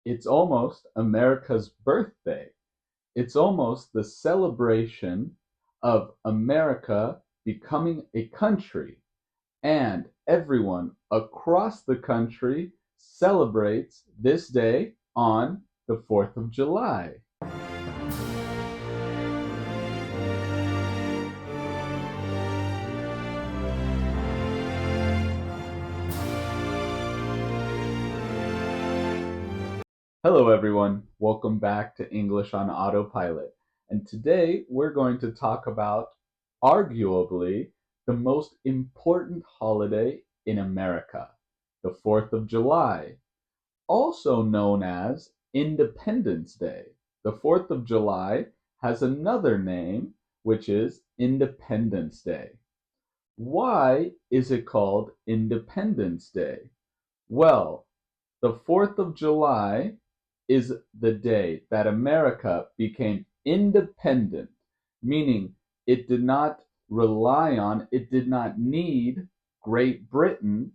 It's almost America's birthday. It's almost the celebration of America becoming a country, and everyone across the country celebrates this day on the 4th of July. Hello, everyone. Welcome back to English on Autopilot. And today we're going to talk about arguably the most important holiday in America, the 4th of July, also known as Independence Day. The 4th of July has another name, which is Independence Day. Why is it called Independence Day? Well, the 4th of July is the day that America became independent, meaning it did not rely on, it did not need Great Britain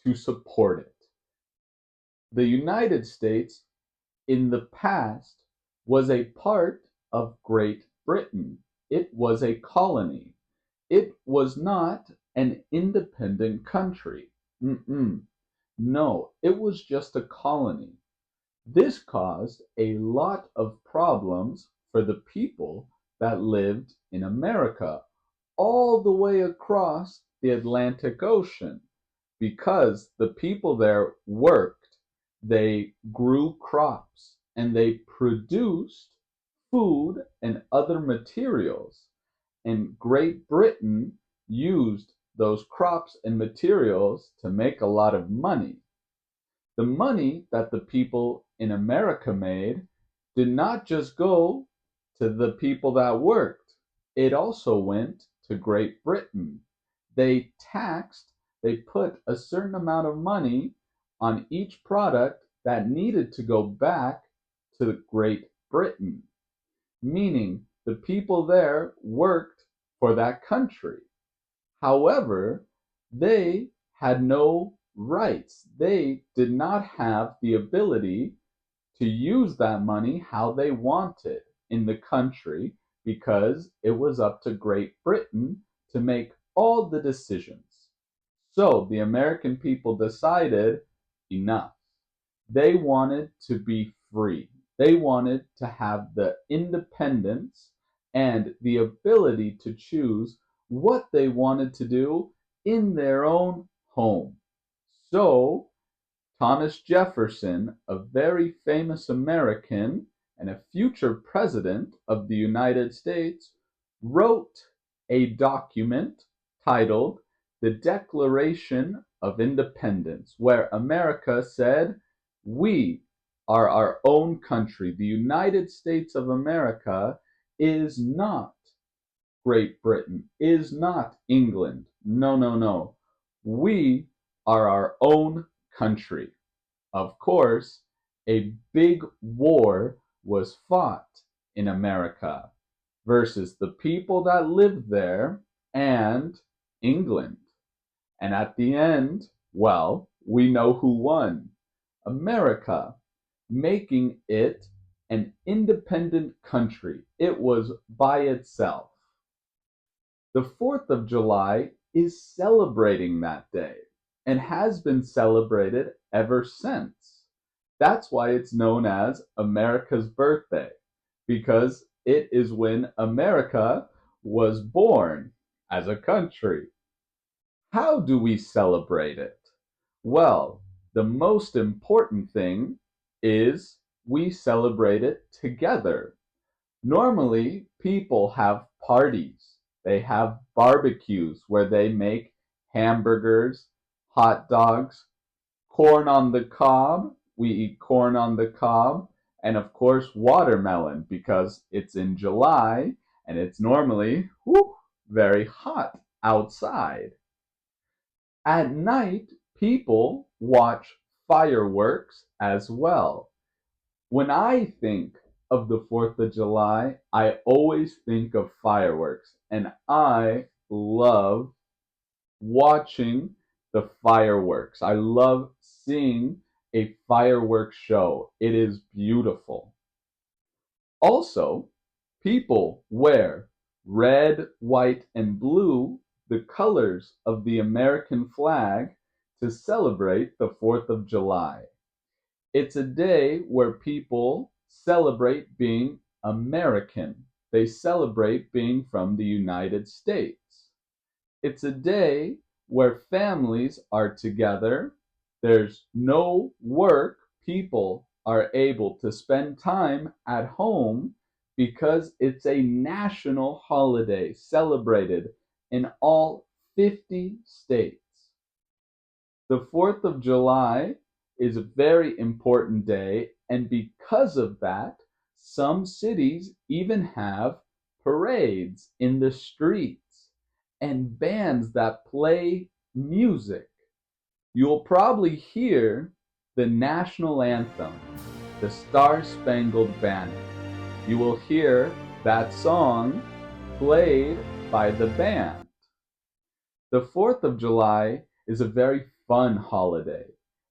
to support it. The United States in the past was a part of Great Britain. It was a colony. It was not an independent country. No, it was just a colony. This caused a lot of problems for the people that lived in America all the way across the Atlantic Ocean because the people there worked, they grew crops, and they produced food and other materials. And Great Britain used those crops and materials to make a lot of money. The money that the people in America made did not just go to the people that worked, it also went to Great Britain. They taxed, they put a certain amount of money on each product that needed to go back to Great Britain, meaning the people there worked for that country. However, they had no rights. They did not have the ability to use that money how they wanted in the country because it was up to Great Britain to make all the decisions. So the American people decided enough. They wanted to be free. They wanted to have the independence and the ability to choose what they wanted to do in their own home. So, Thomas Jefferson, a very famous American and a future president of the United States, wrote a document titled the Declaration of Independence, where America said, we are our own country. The United States of America is not Great Britain, is not England. No, no, no. We are our own country. Of course, a big war was fought in America versus the people that lived there and England. And at the end, well, we know who won. America, making it an independent country. It was by itself. The 4th of July is celebrating that day and has been celebrated ever since. That's why it's known as America's birthday, because it is when America was born as a country. How do we celebrate it? Well, the most important thing is we celebrate it together. Normally, people have parties. They have barbecues where they make hamburgers, hot dogs, corn on the cob. We eat corn on the cob. And of course, watermelon because it's in July and it's normally very hot outside. At night, people watch fireworks as well. When I think of the 4th of July, I always think of fireworks, and I love watching the fireworks. I love seeing a fireworks show. It is beautiful. Also, people wear red, white, and blue, the colors of the American flag, to celebrate the 4th of July. It's a day where people celebrate being American. They celebrate being from the United States. It's a day where families are together. There's no work. People are able to spend time at home because it's a national holiday celebrated in all 50 states. The 4th of July is a very important day, and because of that, some cities even have parades in the streets and bands that play music. You'll probably hear the national anthem, the Star Spangled Banner. You will hear that song played by the band. The 4th of July is a very fun holiday.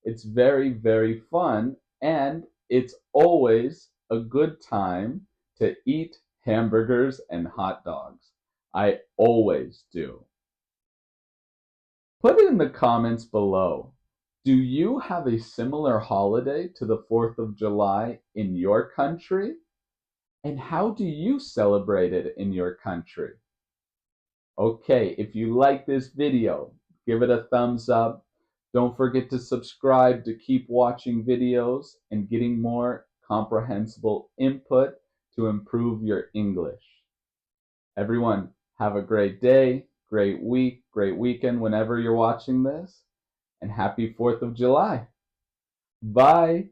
It's very, very fun, and it's always a good time to eat hamburgers and hot dogs. I always do. Put in the comments below. Do you have a similar holiday to the 4th of July in your country? And how do you celebrate it in your country? Okay, if you like this video, give it a thumbs up. Don't forget to subscribe to keep watching videos and getting more comprehensible input to improve your English. Everyone, have a great day, great week, great weekend whenever you're watching this, and happy 4th of July. Bye.